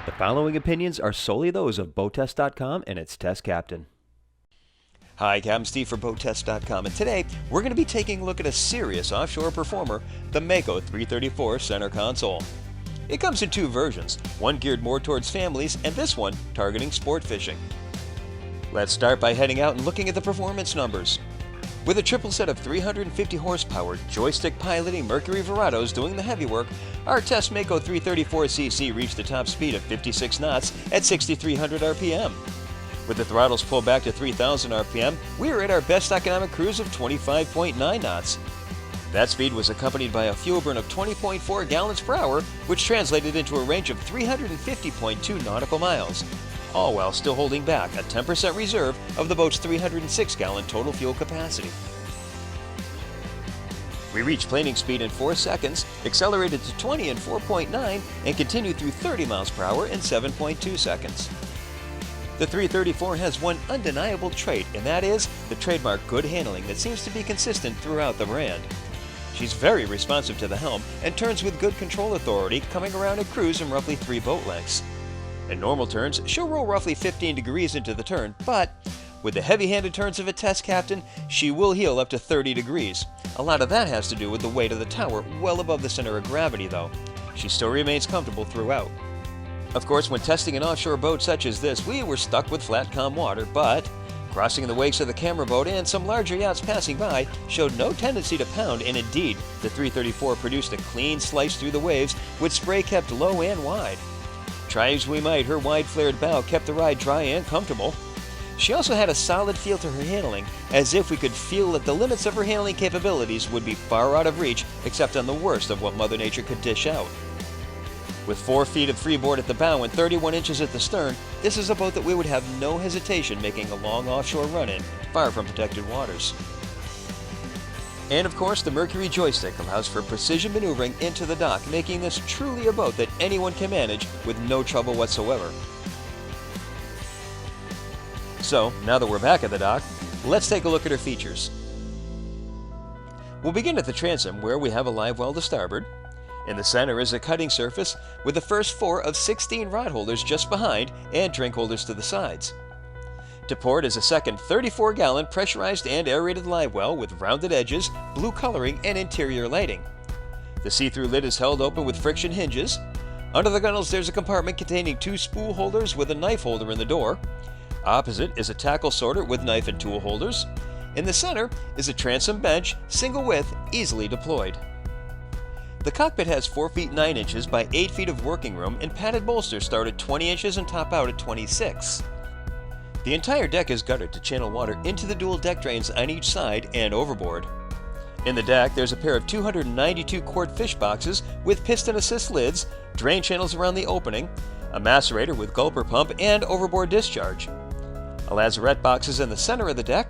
The following opinions are solely those of BoatTest.com and its test captain. Hi, Captain Steve for BoatTest.com, and today we're going to be taking a look at a serious offshore performer, the Mako 334 center console. It comes in two versions, one geared more towards families and this one targeting sport fishing. Let's start by heading out and looking at the performance numbers. With a triple set of 350 horsepower joystick piloting Mercury Verados doing the heavy work, our test Mako 334cc reached a top speed of 56 knots at 6,300 RPM. With the throttles pulled back to 3,000 RPM, we were at our best economic cruise of 25.9 knots. That speed was accompanied by a fuel burn of 20.4 gallons per hour, which translated into a range of 350.2 nautical miles, all while still holding back a 10% reserve of the boat's 306-gallon total fuel capacity. We reached planing speed in 4 seconds, accelerated to 20 in 4.9, and continued through 30 miles per hour in 7.2 seconds. The 334 has one undeniable trait, and that is the trademark good handling that seems to be consistent throughout the brand. She's very responsive to the helm and turns with good control authority, coming around a cruise in roughly 3 boat lengths. In normal turns, she'll roll roughly 15 degrees into the turn, but with the heavy-handed turns of a test captain, she will heel up to 30 degrees. A lot of that has to do with the weight of the tower well above the center of gravity, though. She still remains comfortable throughout. Of course, when testing an offshore boat such as this, we were stuck with flat, calm water, but crossing in the wakes of the camera boat and some larger yachts passing by showed no tendency to pound, and indeed, the 334 produced a clean slice through the waves with spray kept low and wide. Try as we might, her wide-flared bow kept the ride dry and comfortable. She also had a solid feel to her handling, as if we could feel that the limits of her handling capabilities would be far out of reach, except on the worst of what Mother Nature could dish out. With 4 feet of freeboard at the bow and 31 inches at the stern, this is a boat that we would have no hesitation making a long offshore run in, far from protected waters. And of course, the Mercury joystick allows for precision maneuvering into the dock, making this truly a boat that anyone can manage with no trouble whatsoever. So, now that we're back at the dock, let's take a look at her features. We'll begin at the transom, where we have a live well to starboard. In the center is a cutting surface with the first 4 of 16 rod holders just behind and drink holders to the sides. To port is a second 34-gallon pressurized and aerated live well with rounded edges, blue coloring, and interior lighting. The see-through lid is held open with friction hinges. Under the gunnels there's a compartment containing 2 spool holders with a knife holder in the door. Opposite is a tackle sorter with knife and tool holders. In the center is a transom bench, single width, easily deployed. The cockpit has 4 feet 9 inches by 8 feet of working room, and padded bolsters start at 20 inches and top out at 26. The entire deck is guttered to channel water into the dual deck drains on each side and overboard. In the deck, there's a pair of 292-quart fish boxes with piston assist lids, drain channels around the opening, a macerator with gulper pump, and overboard discharge. A lazarette box is in the center of the deck.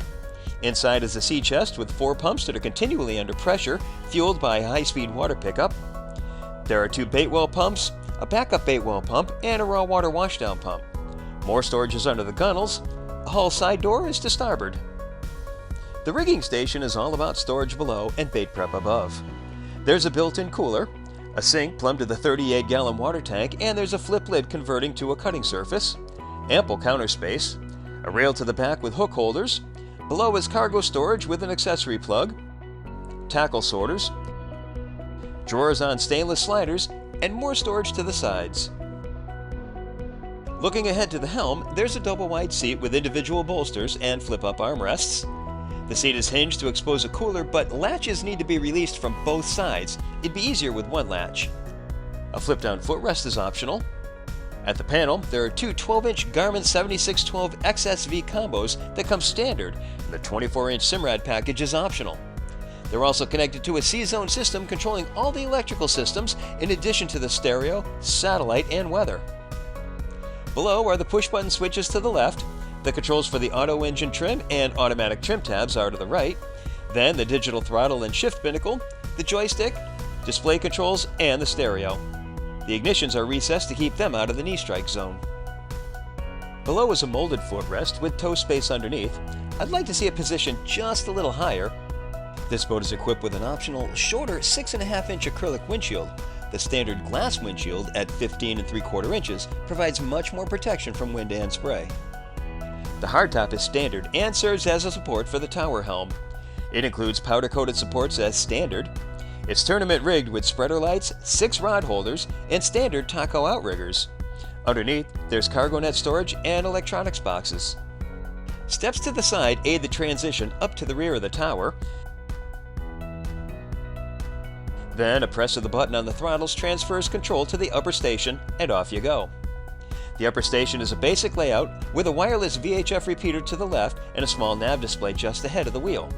Inside is a sea chest with 4 pumps that are continually under pressure, fueled by a high-speed water pickup. There are 2 bait well pumps, a backup bait well pump, and a raw water washdown pump. More storage is under the gunnels. A hull side door is to starboard. The rigging station is all about storage below and bait prep above. There's a built-in cooler, a sink plumbed to the 38-gallon water tank, and there's a flip lid converting to a cutting surface, ample counter space, a rail to the back with hook holders. Below is cargo storage with an accessory plug, tackle sorters, drawers on stainless sliders, and more storage to the sides. Looking ahead to the helm, there's a double-wide seat with individual bolsters and flip-up armrests. The seat is hinged to expose a cooler, but latches need to be released from both sides. It'd be easier with one latch. A flip-down footrest is optional. At the panel, there are 2 12-inch Garmin 7612 XSV combos that come standard, and the 24-inch Simrad package is optional. They're also connected to a C-Zone system controlling all the electrical systems, in addition to the stereo, satellite, and weather. Below are the push-button switches to the left. The controls for the auto engine trim and automatic trim tabs are to the right. Then the digital throttle and shift binnacle, the joystick, display controls, and the stereo. The ignitions are recessed to keep them out of the knee strike zone. Below is a molded footrest with toe space underneath. I'd like to see it positioned just a little higher. This boat is equipped with an optional, shorter 6.5-inch acrylic windshield. the standard glass windshield at 15 3/4 inches provides much more protection from wind and spray. The hardtop is standard and serves as a support for the tower helm. It includes powder-coated supports as standard. It's tournament rigged with spreader lights, 6 rod holders, and standard taco outriggers. Underneath, there's cargo net storage and electronics boxes. Steps to the side aid the transition up to the rear of the tower. Then a press of the button on the throttles transfers control to the upper station, and off you go. The upper station is a basic layout with a wireless VHF repeater to the left and a small nav display just ahead of the wheel.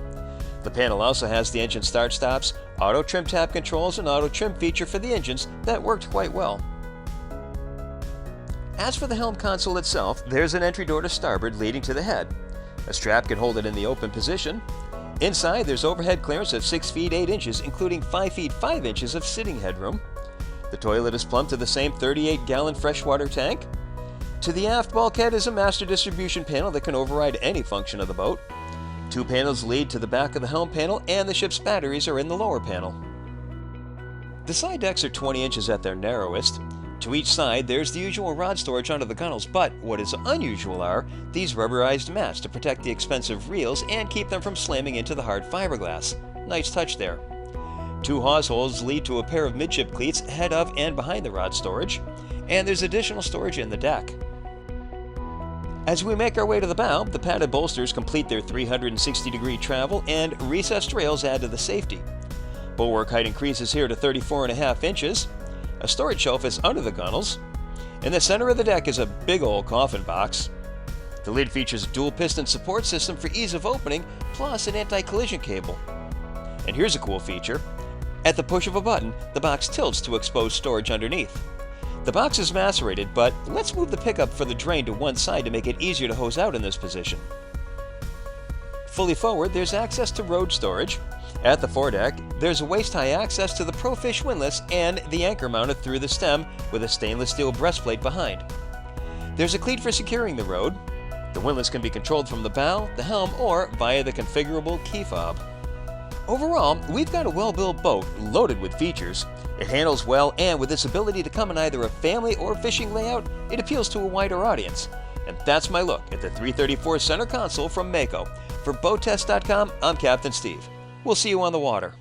The panel also has the engine start-stops, auto trim tab controls, and auto trim feature for the engines that worked quite well. As for the helm console itself, there's an entry door to starboard leading to the head. A strap can hold it in the open position. Inside, there's overhead clearance of 6 feet 8 inches, including 5 feet 5 inches of sitting headroom. The toilet is plumbed to the same 38-gallon freshwater tank. To the aft bulkhead is a master distribution panel that can override any function of the boat. 2 panels lead to the back of the helm panel, and the ship's batteries are in the lower panel. The side decks are 20 inches at their narrowest. To each side, there's the usual rod storage under the gunnels, but what is unusual are these rubberized mats to protect the expensive reels and keep them from slamming into the hard fiberglass. Nice touch there. 2 hawse holes lead to a pair of midship cleats ahead of and behind the rod storage, and there's additional storage in the deck. As we make our way to the bow, the padded bolsters complete their 360-degree travel, and recessed rails add to the safety. Bulwark height increases here to 34.5 inches. A storage shelf is under the gunnels. In the center of the deck is a big old coffin box. The lid features a dual piston support system for ease of opening, plus an anti-collision cable. And here's a cool feature. At the push of a button, the box tilts to expose storage underneath. The box is macerated, but let's move the pickup for the drain to one side to make it easier to hose out in this position. Fully forward, there's access to road storage. At the foredeck, there's a waist-high access to the ProFish windlass and the anchor mounted through the stem with a stainless steel breastplate behind. There's a cleat for securing the rode. The windlass can be controlled from the bow, the helm, or via the configurable key fob. Overall, we've got a well-built boat loaded with features. It handles well, and with its ability to come in either a family or fishing layout, it appeals to a wider audience. And that's my look at the 334 center console from Mako. For BoatTest.com, I'm Captain Steve. We'll see you on the water.